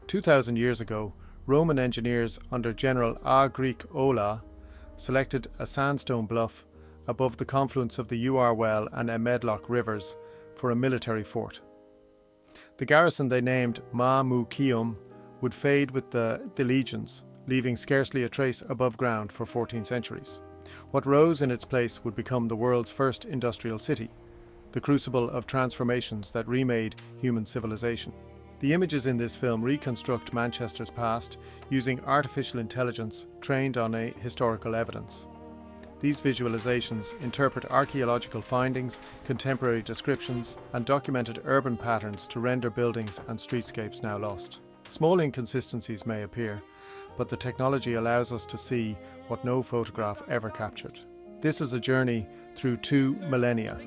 2,000 years ago, Roman engineers under General Agricola selected a sandstone bluff above the confluence of the Well and Medlock rivers for a military fort. The garrison they named Mamucium would fade with the legions, leaving scarcely a trace above ground for 14 centuries. What rose in its place would become the world's first industrial city, the crucible of transformations that remade human civilization. The images in this film reconstruct Manchester's past using artificial intelligence trained on a historical evidence. These visualizations interpret archaeological findings, contemporary descriptions, and documented urban patterns to render buildings and streetscapes now lost. Small inconsistencies may appear, but the technology allows us to see what no photograph ever captured. This is a journey through 2 millennia,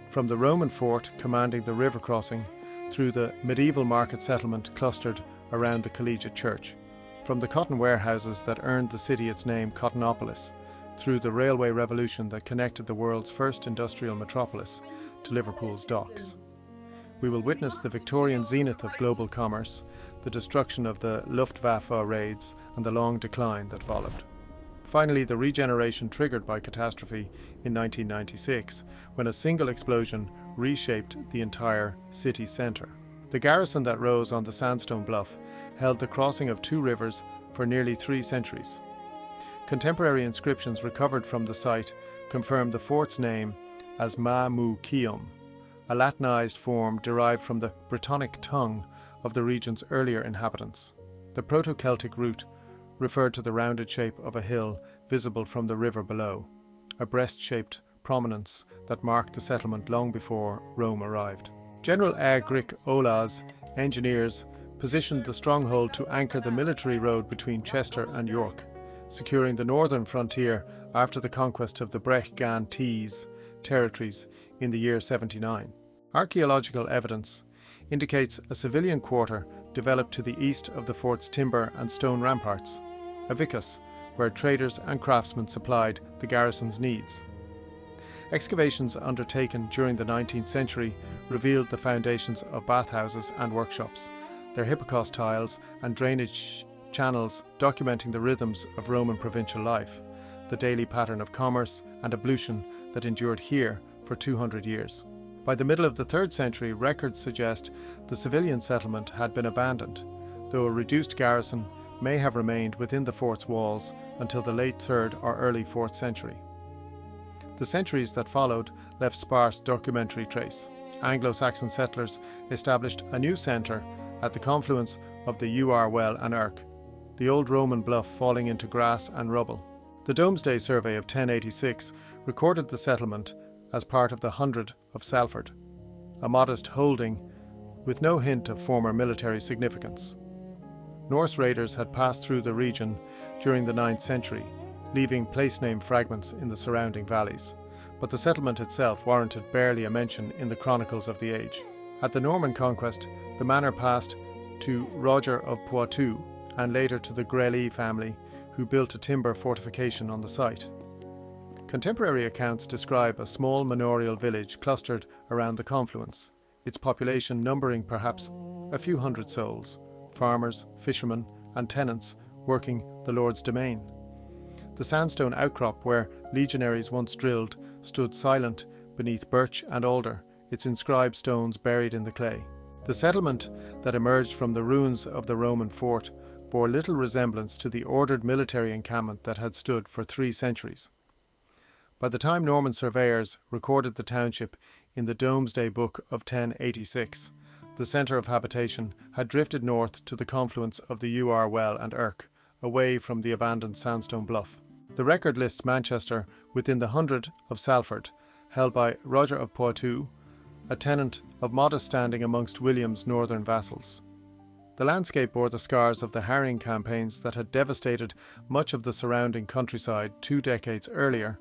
from the Roman fort commanding the river crossing through the medieval market settlement clustered around the collegiate church, from the cotton warehouses that earned the city its name Cottonopolis, through the railway revolution that connected the world's first industrial metropolis to Liverpool's docks. We will witness the Victorian zenith of global commerce, the destruction of the Luftwaffe raids, and the long decline that followed. Finally, the regeneration triggered by catastrophe in 1996, when a single explosion reshaped the entire city centre. The garrison that rose on the sandstone bluff held the crossing of 2 rivers for nearly 3 centuries. Contemporary inscriptions recovered from the site confirm the fort's name as Mamucium, a Latinized form derived from the Brittonic tongue of the region's earlier inhabitants. The Proto-Celtic root referred to the rounded shape of a hill visible from the river below, a breast-shaped prominence that marked the settlement long before Rome arrived. General Agricola's engineers positioned the stronghold to anchor the military road between Chester and York, securing the northern frontier after the conquest of the Brech Gan Tees territories in the year 79. Archaeological evidence indicates a civilian quarter developed to the east of the fort's timber and stone ramparts, a vicus where traders and craftsmen supplied the garrison's needs. Excavations undertaken during the 19th century revealed the foundations of bathhouses and workshops, their hypocaust and drainage channels documenting the rhythms of Roman provincial life, the daily pattern of commerce and ablution that endured here for 200 years. By the middle of the 3rd century, records suggest the civilian settlement had been abandoned, though a reduced garrison may have remained within the fort's walls until the late 3rd or early 4th century. The centuries that followed left sparse documentary trace. Anglo-Saxon settlers established a new centre at the confluence of the Well and Irk, the old Roman bluff falling into grass and rubble. The Domesday Survey of 1086 recorded the settlement as part of the Hundred of Salford, a modest holding with no hint of former military significance. Norse raiders had passed through the region during the 9th century, leaving place name fragments in the surrounding valleys, but the settlement itself warranted barely a mention in the chronicles of the age. At the Norman conquest, the manor passed to Roger of Poitou and later to the Grely family, who built a timber fortification on the site. Contemporary accounts describe a small manorial village clustered around the confluence, its population numbering perhaps a few hundred souls, farmers, fishermen, and tenants working the Lord's domain. The sandstone outcrop where legionaries once drilled stood silent beneath birch and alder, its inscribed stones buried in the clay. The settlement that emerged from the ruins of the Roman fort bore little resemblance to the ordered military encampment that had stood for 3 centuries. By the time Norman surveyors recorded the township in the Domesday Book of 1086, the centre of habitation had drifted north to the confluence of the Well and Irk, away from the abandoned sandstone bluff. The record lists Manchester within the Hundred of Salford, held by Roger of Poitou, a tenant of modest standing amongst William's northern vassals. The landscape bore the scars of the harrying campaigns that had devastated much of the surrounding countryside 2 decades earlier,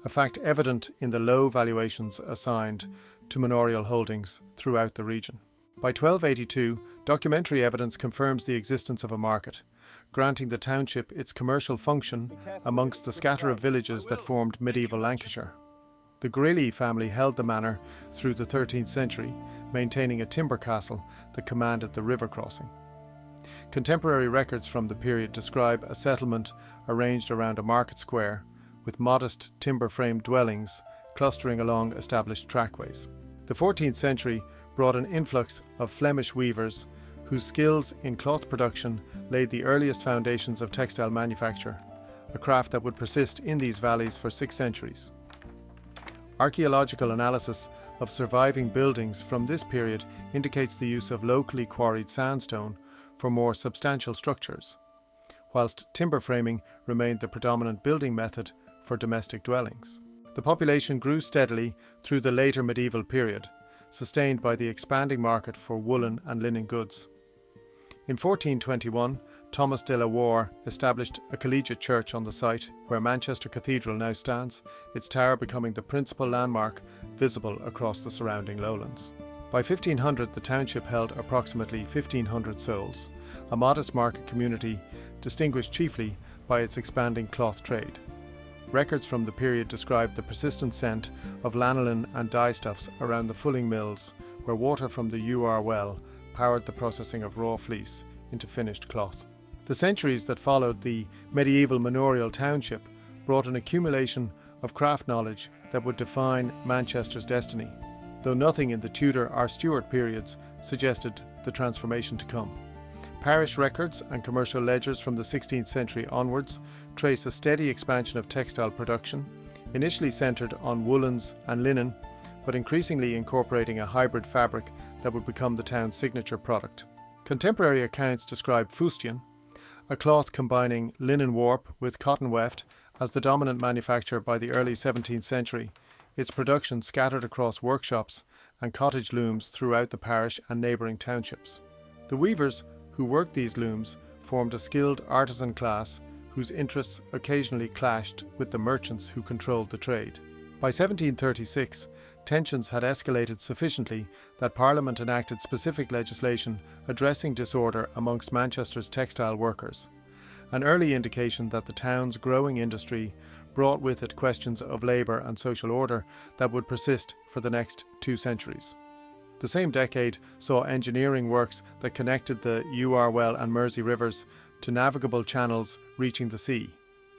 a fact evident in the low valuations assigned to manorial holdings throughout the region. By 1282, documentary evidence confirms the existence of a market, granting the township its commercial function amongst the scatter of villages that formed medieval Lancashire. The Grely family held the manor through the 13th century, maintaining a timber castle that commanded the river crossing. Contemporary records from the period describe a settlement arranged around a market square, with modest timber-framed dwellings clustering along established trackways. The 14th century brought an influx of Flemish weavers whose skills in cloth production laid the earliest foundations of textile manufacture, a craft that would persist in these valleys for 6 centuries. Archaeological analysis of surviving buildings from this period indicates the use of locally quarried sandstone for more substantial structures, whilst timber framing remained the predominant building method for domestic dwellings. The population grew steadily through the later medieval period, sustained by the expanding market for woolen and linen goods. In 1421, Thomas de la Warre established a collegiate church on the site where Manchester Cathedral now stands, its tower becoming the principal landmark visible across the surrounding lowlands. By 1500, the township held approximately 1,500 souls, a modest market community distinguished chiefly by its expanding cloth trade. Records from the period describe the persistent scent of lanolin and dyestuffs around the fulling mills, where water from the UR well powered the processing of raw fleece into finished cloth. The centuries that followed the medieval manorial township brought an accumulation of craft knowledge that would define Manchester's destiny, though nothing in the Tudor or Stuart periods suggested the transformation to come. Parish records and commercial ledgers from the 16th century onwards trace a steady expansion of textile production, initially centred on woolens and linen, but increasingly incorporating a hybrid fabric that would become the town's signature product. Contemporary accounts describe Fustian, a cloth combining linen warp with cotton weft, as the dominant manufacture by the early 17th century, its production scattered across workshops and cottage looms throughout the parish and neighbouring townships. The weavers who worked these looms formed a skilled artisan class whose interests occasionally clashed with the merchants who controlled the trade. By 1736, tensions had escalated sufficiently that Parliament enacted specific legislation addressing disorder amongst Manchester's textile workers, an early indication that the town's growing industry brought with it questions of labour and social order that would persist for the next 2 centuries. The same decade saw engineering works that connected the UR well and Mersey rivers to navigable channels reaching the sea,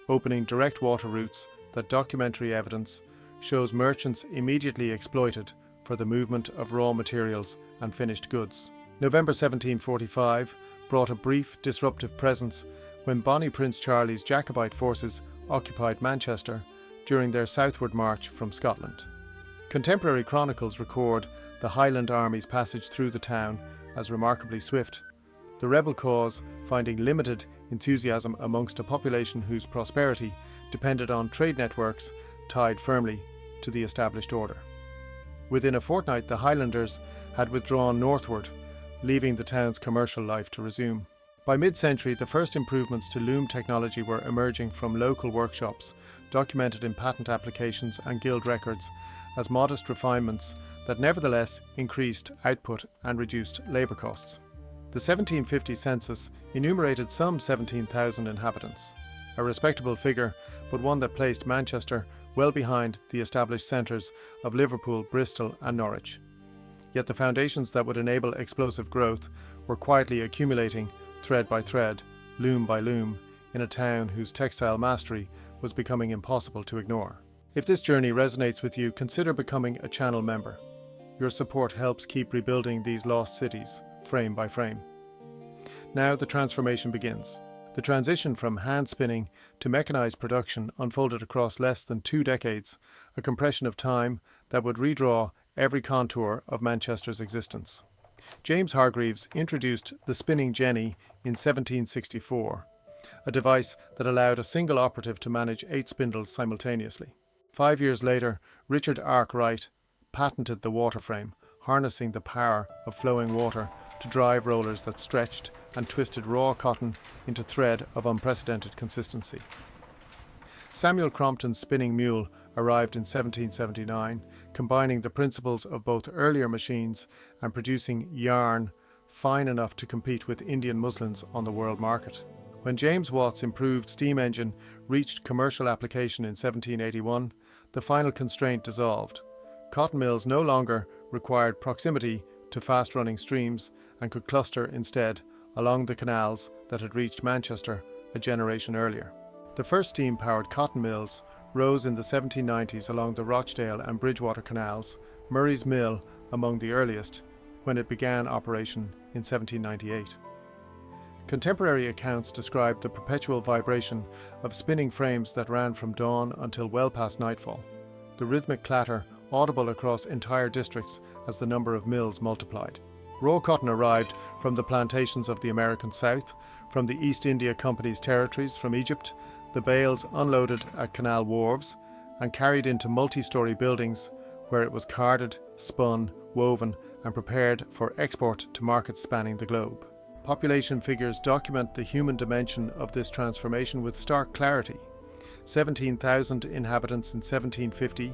opening direct water routes that documentary evidence shows merchants immediately exploited for the movement of raw materials and finished goods. November 1745 brought a brief disruptive presence when Bonnie Prince Charlie's Jacobite forces occupied Manchester during their southward march from Scotland. Contemporary chronicles record the Highland Army's passage through the town as remarkably swift, the rebel cause finding limited enthusiasm amongst a population whose prosperity depended on trade networks tied firmly to the established order. Within a fortnight, the Highlanders had withdrawn northward, leaving the town's commercial life to resume. By mid-century, the first improvements to loom technology were emerging from local workshops, documented in patent applications and guild records as modest refinements that nevertheless increased output and reduced labour costs. The 1750 census enumerated some 17,000 inhabitants, a respectable figure, but one that placed Manchester well behind the established centres of Liverpool, Bristol and Norwich. Yet the foundations that would enable explosive growth were quietly accumulating thread by thread, loom by loom, in a town whose textile mastery was becoming impossible to ignore. If this journey resonates with you, consider becoming a channel member. Your support helps keep rebuilding these lost cities, frame by frame. Now the transformation begins. The transition from hand spinning to mechanised production unfolded across less than 2 decades, a compression of time that would redraw every contour of Manchester's existence. James Hargreaves introduced the spinning jenny in 1764, a device that allowed a single operative to manage 8 spindles simultaneously. 5 years later, Richard Arkwright patented the water frame, harnessing the power of flowing water to drive rollers that stretched and twisted raw cotton into thread of unprecedented consistency. Samuel Crompton's spinning mule arrived in 1779, combining the principles of both earlier machines and producing yarn fine enough to compete with Indian muslins on the world market. When James Watt's improved steam engine reached commercial application in 1781, the final constraint dissolved. Cotton mills no longer required proximity to fast-running streams and could cluster instead along the canals that had reached Manchester a generation earlier. The first steam-powered cotton mills rose in the 1790s along the Rochdale and Bridgewater canals, Murray's Mill among the earliest, when it began operation in 1798. Contemporary accounts describe the perpetual vibration of spinning frames that ran from dawn until well past nightfall, the rhythmic clatter audible across entire districts as the number of mills multiplied. Raw cotton arrived from the plantations of the American South, from the East India Company's territories, from Egypt, the bales unloaded at canal wharves and carried into multi-storey buildings where it was carded, spun, woven and prepared for export to markets spanning the globe. Population figures document the human dimension of this transformation with stark clarity. 17,000 inhabitants in 1750,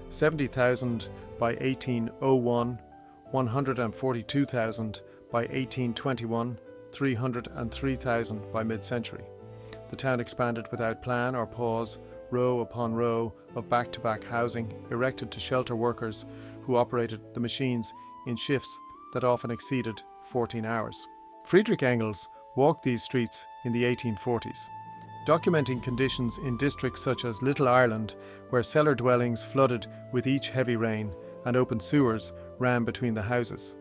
70,000 by 1801, 142,000 by 1821, 303,000 by mid-century. The town expanded without plan or pause, row upon row of back-to-back housing erected to shelter workers who operated the machines in shifts that often exceeded 14 hours. Friedrich Engels walked these streets in the 1840s, documenting conditions in districts such as Little Ireland, where cellar dwellings flooded with each heavy rain and open sewers ran between the houses.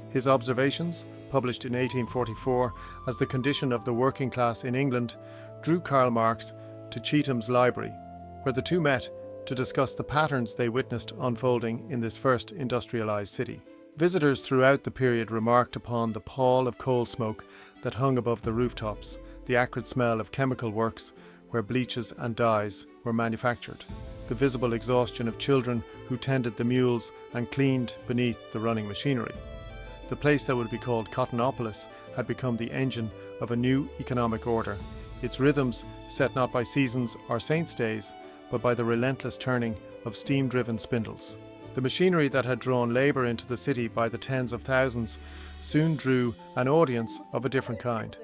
His observations, published in 1844 as the condition of the working class in England, drew Karl Marx to Chetham's library, where the two met to discuss the patterns they witnessed unfolding in this first industrialized city. Visitors throughout the period remarked upon the pall of coal smoke that hung above the rooftops, the acrid smell of chemical works where bleaches and dyes were manufactured, the visible exhaustion of children who tended the mules and cleaned beneath the running machinery. The place that would be called Cottonopolis had become the engine of a new economic order, its rhythms set not by seasons or saints' days, but by the relentless turning of steam-driven spindles. The machinery that had drawn labour into the city by the tens of thousands soon drew an audience of a different kind.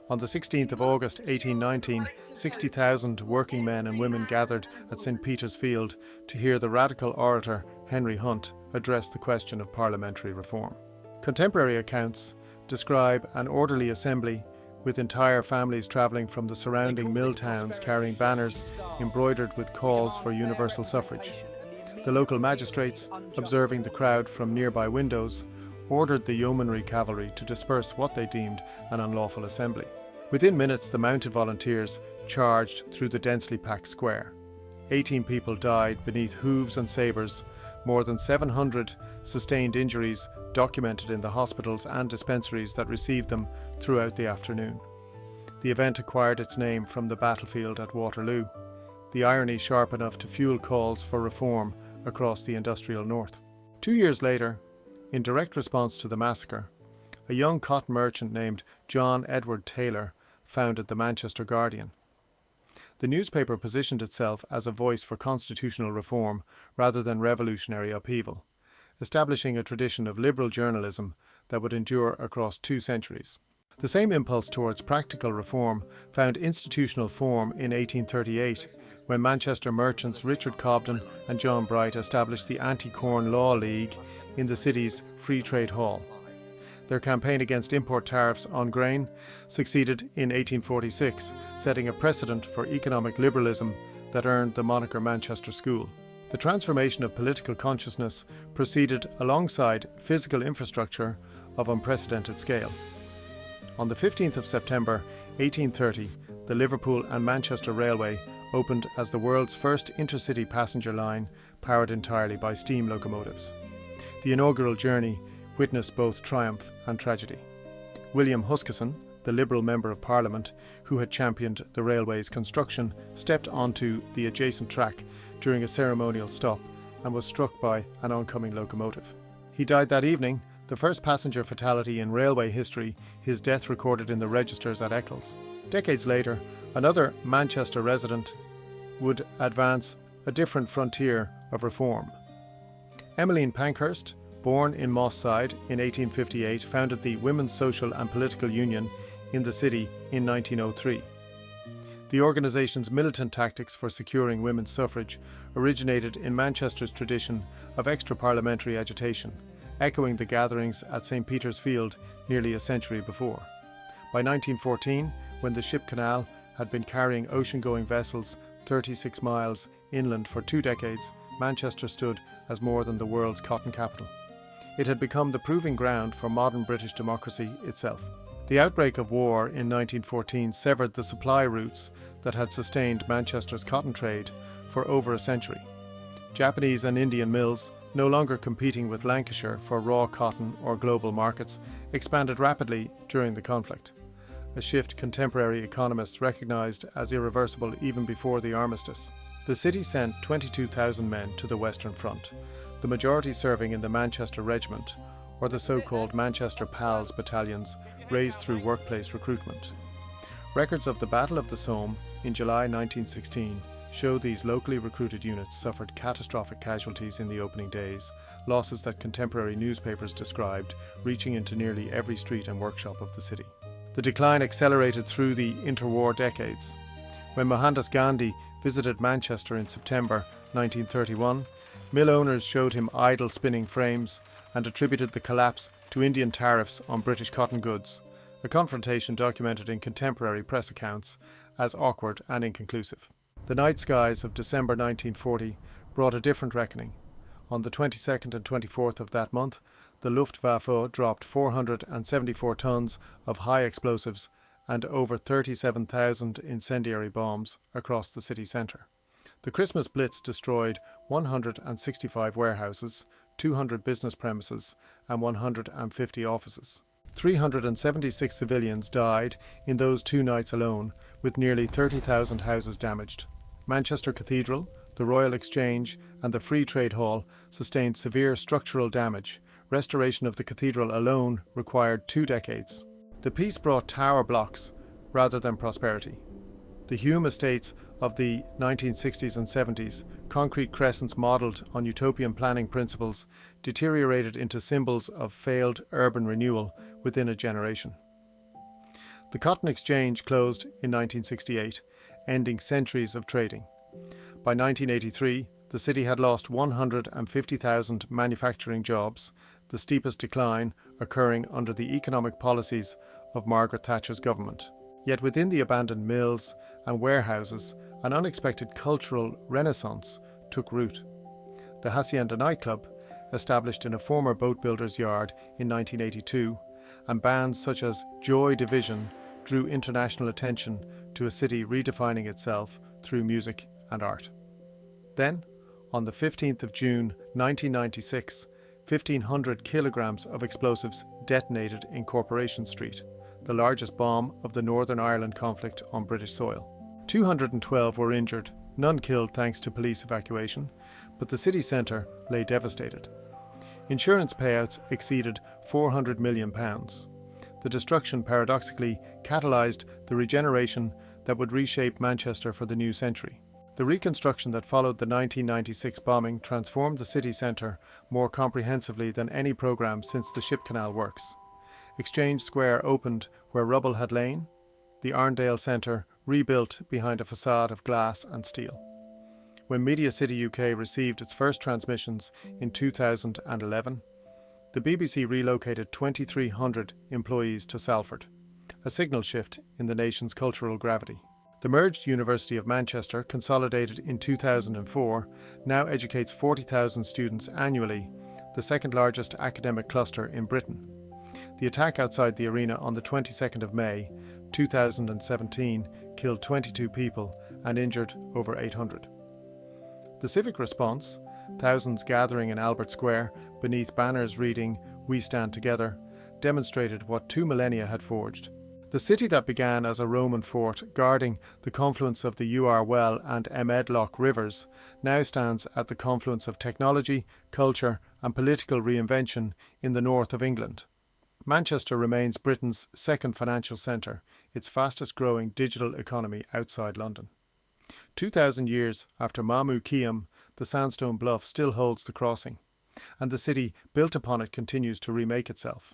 On the 16th of August 1819, 60,000 working men and women gathered at St. Peter's Field to hear the radical orator Henry Hunt address the question of parliamentary reform. Contemporary accounts describe an orderly assembly with entire families travelling from the surrounding mill towns carrying banners embroidered with calls for universal suffrage. The local magistrates, observing the crowd from nearby windows, ordered the yeomanry cavalry to disperse what they deemed an unlawful assembly. Within minutes, the mounted volunteers charged through the densely packed square. 18 people died beneath hooves and sabres, more than 700 sustained injuries documented in the hospitals and dispensaries that received them throughout the afternoon. The event acquired its name from the battlefield at Waterloo, the irony sharp enough to fuel calls for reform across the industrial north. 2 years later, in direct response to the massacre, a young cotton merchant named John Edward Taylor founded the Manchester Guardian. The newspaper positioned itself as a voice for constitutional reform rather than revolutionary upheaval, establishing a tradition of liberal journalism that would endure across 2 centuries. The same impulse towards practical reform found institutional form in 1838, when Manchester merchants Richard Cobden and John Bright established the Anti-Corn Law League in the city's Free Trade Hall. Their campaign against import tariffs on grain succeeded in 1846, setting a precedent for economic liberalism that earned the moniker Manchester School. The transformation of political consciousness proceeded alongside physical infrastructure of unprecedented scale. On the 15th of September 1830, the Liverpool and Manchester Railway opened as the world's first intercity passenger line powered entirely by steam locomotives. The inaugural journey witnessed both triumph and tragedy. William Huskisson, the Liberal Member of Parliament who had championed the railway's construction, stepped onto the adjacent track during a ceremonial stop and was struck by an oncoming locomotive. He died that evening, the first passenger fatality in railway history, his death recorded in the registers at Engels. Decades later, another Manchester resident would advance a different frontier of reform. Emmeline Pankhurst, born in Moss Side in 1858, founded the Women's Social and Political Union in the city in 1903. The organisation's militant tactics for securing women's suffrage originated in Manchester's tradition of extra-parliamentary agitation, echoing the gatherings at St. Peter's Field nearly a century before. By 1914, when the ship canal had been carrying ocean-going vessels 36 miles inland for 2 decades, Manchester stood as more than the world's cotton capital. It had become the proving ground for modern British democracy itself. The outbreak of war in 1914 severed the supply routes that had sustained Manchester's cotton trade for over a century. Japanese and Indian mills, no longer competing with Lancashire for raw cotton or global markets, expanded rapidly during the conflict, a shift contemporary economists recognised as irreversible even before the armistice. The city sent 22,000 men to the Western Front, the majority serving in the Manchester Regiment, or the so-called Manchester PALS battalions, raised through workplace recruitment. Records of the Battle of the Somme in July 1916 show these locally recruited units suffered catastrophic casualties in the opening days, losses that contemporary newspapers described reaching into nearly every street and workshop of the city. The decline accelerated through the interwar decades. When Mohandas Gandhi visited Manchester in September 1931, mill owners showed him idle spinning frames and attributed the collapse to Indian tariffs on British cotton goods, a confrontation documented in contemporary press accounts as awkward and inconclusive. The night skies of December 1940 brought a different reckoning. On the 22nd and 24th of that month, the Luftwaffe dropped 474 tons of high explosives and over 37,000 incendiary bombs across the city centre. The Christmas Blitz destroyed 165 warehouses, 200 business premises and 150 offices. 376 civilians died in those 2 nights alone, with nearly 30,000 houses damaged. Manchester Cathedral, the Royal Exchange and the Free Trade Hall sustained severe structural damage. Restoration of the cathedral alone required 2 decades. The peace brought tower blocks rather than prosperity. The Hume estates of the 1960s and 70s, concrete crescents modelled on utopian planning principles, deteriorated into symbols of failed urban renewal within a generation. The Cotton Exchange closed in 1968, ending centuries of trading. By 1983, the city had lost 150,000 manufacturing jobs, the steepest decline occurring under the economic policies of Margaret Thatcher's government. Yet within the abandoned mills and warehouses, an unexpected cultural renaissance took root. The Hacienda nightclub, established in a former boat builder's yard in 1982, and bands such as Joy Division drew international attention to a city redefining itself through music and art. Then, on the 15th of June 1996, 1,500 kilograms of explosives detonated in Corporation Street, the largest bomb of the Northern Ireland conflict on British soil. 212 were injured, none killed thanks to police evacuation, but the city centre lay devastated. Insurance payouts exceeded £400 million. The destruction paradoxically catalysed the regeneration that would reshape Manchester for the new century. The reconstruction that followed the 1996 bombing transformed the city centre more comprehensively than any programme since the Ship Canal works. Exchange Square opened where rubble had lain, the Arndale Centre rebuilt behind a facade of glass and steel. When Media City UK received its first transmissions in 2011, the BBC relocated 2,300 employees to Salford, a signal shift in the nation's cultural gravity. The merged University of Manchester, consolidated in 2004, now educates 40,000 students annually, the second largest academic cluster in Britain. The attack outside the arena on the 22nd of May 2017 killed 22 people and injured over 800. The civic response, thousands gathering in Albert Square beneath banners reading "We Stand Together," demonstrated what 2 millennia had forged. The city that began as a Roman fort guarding the confluence of the UR Well and Emedloch rivers now stands at the confluence of technology, culture and political reinvention in the north of England. Manchester remains Britain's second financial centre, its fastest growing digital economy outside London. 2,000 years after Mamucium, the sandstone bluff still holds the crossing, and the city built upon it continues to remake itself.